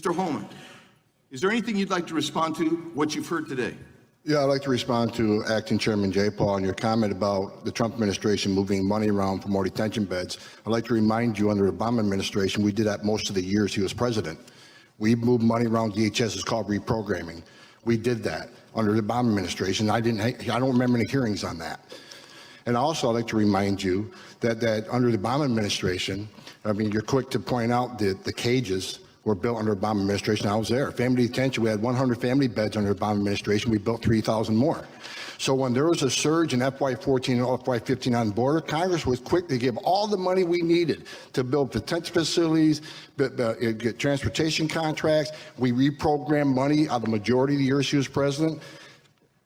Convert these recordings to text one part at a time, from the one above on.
Mr. Holman, is there anything you'd like to respond to what you've heard today? Yeah, I'd like to respond to Acting Chairman Jay Paul on your comment about the Trump administration moving money around for more detention beds. I'd like to remind you, under the Obama administration, we did that most of the years he was president. We moved money around DHS. It's called reprogramming. We did that under the Obama administration. I don't remember any hearings on that. And also, I'd like to remind you that under the Obama administration, I mean, you're quick to point out that the cages were built under Obama administration. I was there. Family detention, we had 100 family beds under Obama administration. We built 3,000 more. So when there was a surge in FY14 and FY15 on the border, Congress was quick to give all the money we needed to build detention facilities, get transportation contracts. We reprogrammed money out of the majority of the years he was president.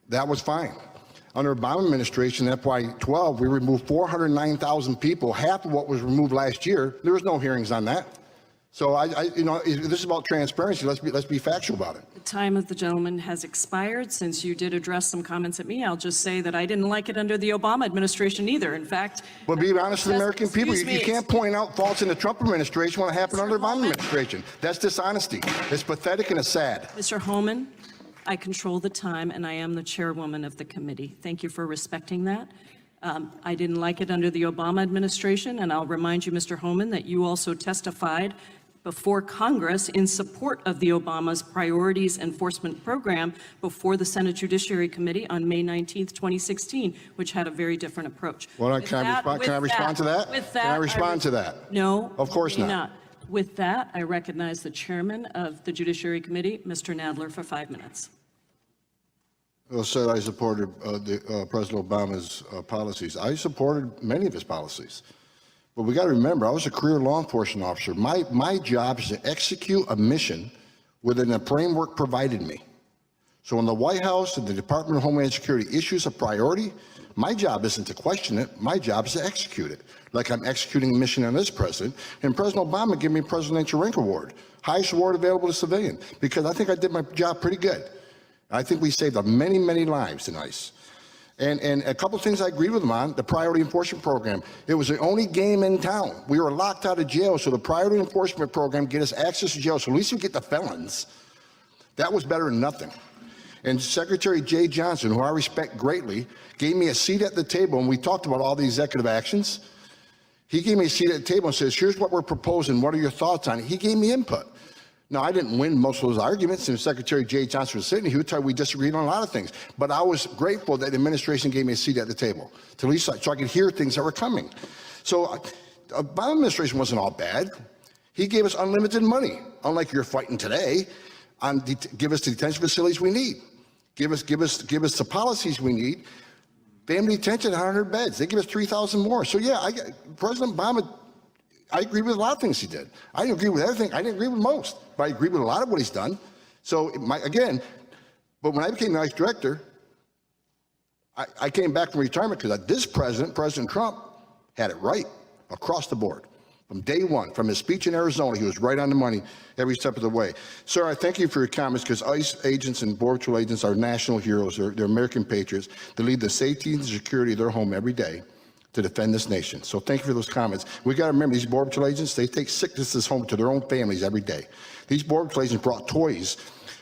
That was fine. Under Obama administration, FY12, we removed 409,000 people, half of what was removed last year. There was no hearings on that. So this is about transparency. Let's be factual about it. The time of the gentleman has expired. Since you did address some comments at me, I'll just say that I didn't like it under the Obama administration either. In fact, well, be honest with the American people. You can't point out faults in the Trump administration when it happened under the Obama administration. That's dishonesty. It's pathetic and it's sad. Mr. Holman, I control the time and I am the chairwoman of the committee. Thank you for respecting that. I didn't like it under the Obama administration, and I'll remind you, Mr. Holman, that you also testified before Congress in support of the Obama's Priorities Enforcement Program before the Senate Judiciary Committee on May 19th, 2016, which had a very different approach. Well, can I respond to that? Can I respond to that? No. Of course not. With that, I recognize the chairman of the Judiciary Committee, Mr. Nadler, for 5 minutes. Well said, I supported President Obama's policies. I supported many of his policies. But we got to remember, I was a career law enforcement officer. My job is to execute a mission within the framework provided me. So when the White House and the Department of Homeland Security issues a priority, my job isn't to question it. My job is to execute it, like I'm executing a mission on this president. And President Obama gave me a Presidential Rank Award, highest award available to civilian, because I think I did my job pretty good. I think we saved many, many lives in ICE. And a couple of things I agree with him on, the Priority Enforcement Program. It was the only game in town. We were locked out of jail, so the Priority Enforcement Program get us access to jail, so at least we get the felons. That was better than nothing. And Secretary Jay Johnson, who I respect greatly, gave me a seat at the table, and we talked about all the executive actions. He gave me a seat at the table and says, here's what we're proposing. What are your thoughts on it? He gave me input. Now, I didn't win most of those arguments, and Secretary Jay Johnson was sitting here. He would tell you we disagreed on a lot of things. But I was grateful that the administration gave me a seat at the table, to at least so I could hear things that were coming. So the Obama administration wasn't all bad. He gave us unlimited money, unlike you're fighting today, on give us the detention facilities we need. Give us the policies we need. Family detention, 100 beds. They give us 3,000 more. So yeah, President Obama, I agree with a lot of things he did. I didn't agree with everything. I didn't agree with most, but I agree with a lot of what he's done. So but when I became the ICE director, I came back from retirement because this president, President Trump, had it right across the board. From day one, from his speech in Arizona, he was right on the money every step of the way. Sir, I thank you for your comments, because ICE agents and Border Patrol agents are national heroes. They're American patriots. They lead the safety and security of their home every day to defend this nation. So thank you for those comments. We got to remember, these Border Patrol agents, they take sicknesses home to their own families every day. These Border Patrol agents brought toys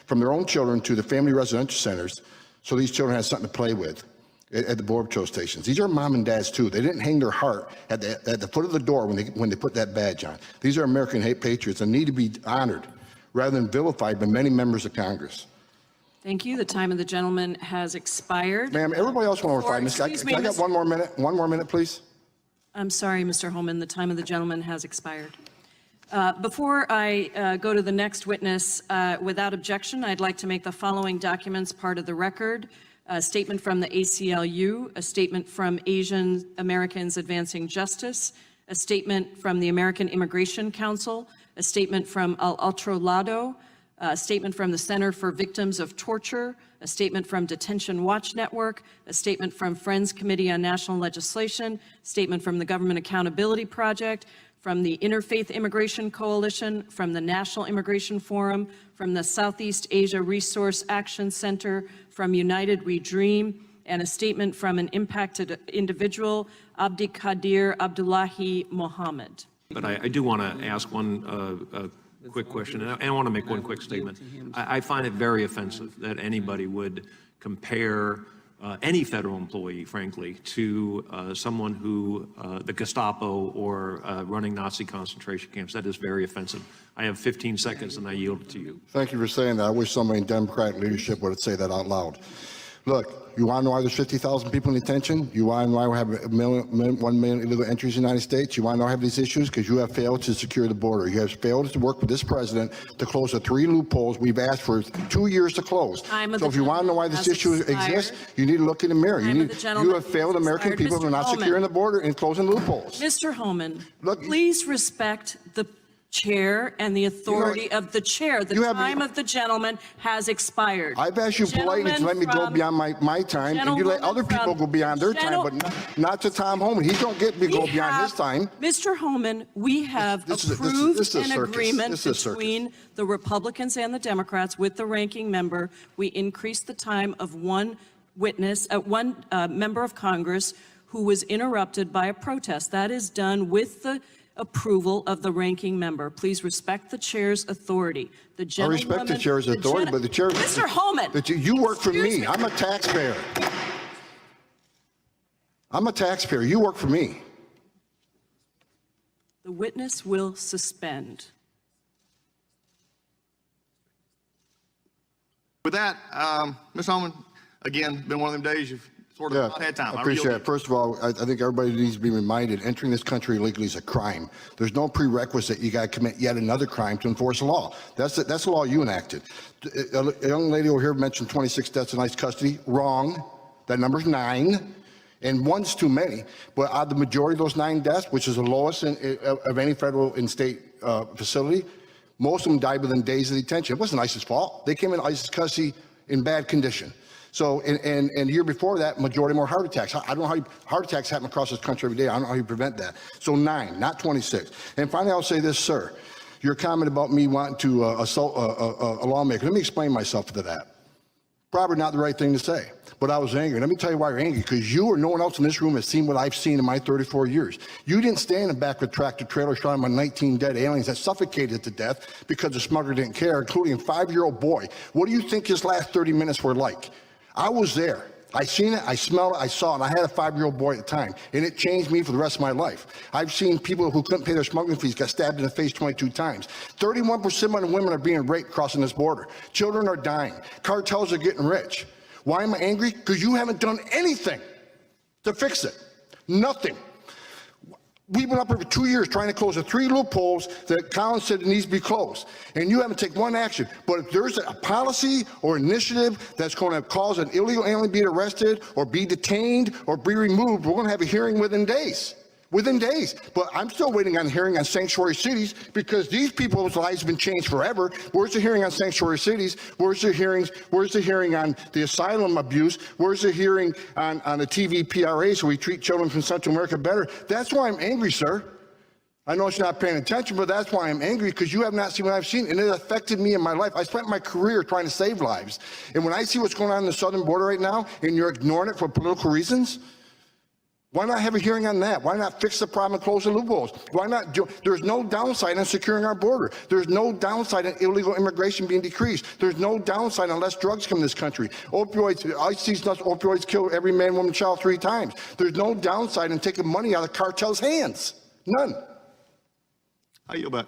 from their own children to the family residential centers so these children had something to play with at the Border Patrol stations. These are mom and dads too. They didn't hang their heart at the foot of the door when they put that badge on. These are American hate patriots and need to be honored rather than vilified by many members of Congress. Thank you. The time of the gentleman has expired. Ma'am, everybody else went over 5 minutes. Can I get one more minute? One more minute, please. I'm sorry, Mr. Holman. The time of the gentleman has expired. Before I go to the next witness, without objection, I'd like to make the following documents part of the record. A statement from the ACLU, a statement from Asian Americans Advancing Justice, a statement from the American Immigration Council, a statement from Al Otro Lado, a statement from the Center for Victims of Torture, a statement from Detention Watch Network, a statement from Friends Committee on National Legislation, a statement from the Government Accountability Project, from the Interfaith Immigration Coalition, from the National Immigration Forum, from the Southeast Asia Resource Action Center, from United We Dream, and a statement from an impacted individual, Abdi Qadir Abdullahi Mohammed. But I do want to ask one quick question, and I want to make one quick statement. I find it very offensive that anybody would compare any federal employee, frankly, to someone who, the Gestapo or running Nazi concentration camps. That is very offensive. I have 15 seconds and I yield it to you. Thank you for saying that. I wish somebody in Democratic leadership would say that out loud. Look, you want to know why there's 50,000 people in detention? You want to know why we have 1 million illegal entries in the United States? You want to know why we have these issues? Because you have failed to secure the border. You have failed to work with this president to close the 3 loopholes we've asked for 2 years to close. So if you want to know why this issue exists, you need to look in the mirror. You have failed American people for not securing the border and closing loopholes. Mr. Holman, Look, please respect the chair and the authority of the chair. The time of the gentleman has expired. I've asked you politely to let me go beyond my time, and you let other people go beyond their time, but not to Tom Holman. He don't get me go beyond his time. Mr. Holman, we have approved an agreement between the Republicans and the Democrats with the ranking member. We increased the time of one witness, one member of Congress who was interrupted by a protest. That is done with the approval of the ranking member. Please respect the chair's authority. The I gentlewoman, respect the chair's authority, but the chair... Mr. Holman! You work for me. I'm a taxpayer. I'm a taxpayer. You work for me. The witness will suspend. With that, Ms. Holman, again, been one of them days you've sort of not had time. I appreciate it. First of all, I think everybody needs to be reminded, entering this country illegally is a crime. There's no prerequisite. You got to commit yet another crime to enforce the law. That's the law you enacted. A young lady over here mentioned 26 deaths in ICE custody. Wrong. That number's 9. And one's too many. But out of the majority of those 9 deaths, which is the lowest of any federal and state facility, most of them died within days of detention. It wasn't ICE's fault. They came in ICE's custody in bad condition. So, and the year before that, majority more heart attacks. I don't know how heart attacks happen across this country every day. I don't know how you prevent that. So 9, not 26. And finally, I'll say this, sir. Your comment about me wanting to assault a lawmaker. Let me explain myself to that. Probably not the right thing to say, but I was angry. Let me tell you why you're angry, because you or no one else in this room has seen what I've seen in my 34 years. You didn't stand in the back of a tractor trailer shot on 19 dead aliens that suffocated to death because the smuggler didn't care, including a 5-year-old boy. What do you think his last 30 minutes were like? I was there. I seen it, I smelled it, I saw it. I had a 5-year-old boy at the time, and it changed me for the rest of my life. I've seen people who couldn't pay their smuggling fees got stabbed in the face 22 times. 31% of the women are being raped crossing this border. Children are dying. Cartels are getting rich. Why am I angry? Because you haven't done anything to fix it. Nothing. We've been up here for 2 years trying to close the 3 loopholes that Collins said needs to be closed, and you haven't taken one action. But if there's a policy or initiative that's going to cause an illegal alien to be arrested or be detained or be removed, we're going to have a hearing within days. Within days. But I'm still waiting on a hearing on sanctuary cities because these people's lives have been changed forever. Where's the hearing on sanctuary cities? Where's the hearings? Where's the hearing on the asylum abuse? Where's the hearing on the TVPRA so we treat children from Central America better? That's why I'm angry, sir. I know it's not paying attention, but that's why I'm angry, because you have not seen what I've seen, and it affected me in my life. I spent my career trying to save lives. And when I see what's going on the southern border right now, and you're ignoring it for political reasons, why not have a hearing on that? Why not fix the problem and close the loopholes? Why not? There's no downside on securing our border. There's no downside on illegal immigration being decreased. There's no downside on less drugs come to this country. Opioids, ICE sees opioids kill every man, woman, child 3 times. There's no downside in taking money out of cartels' hands. None. I yield back.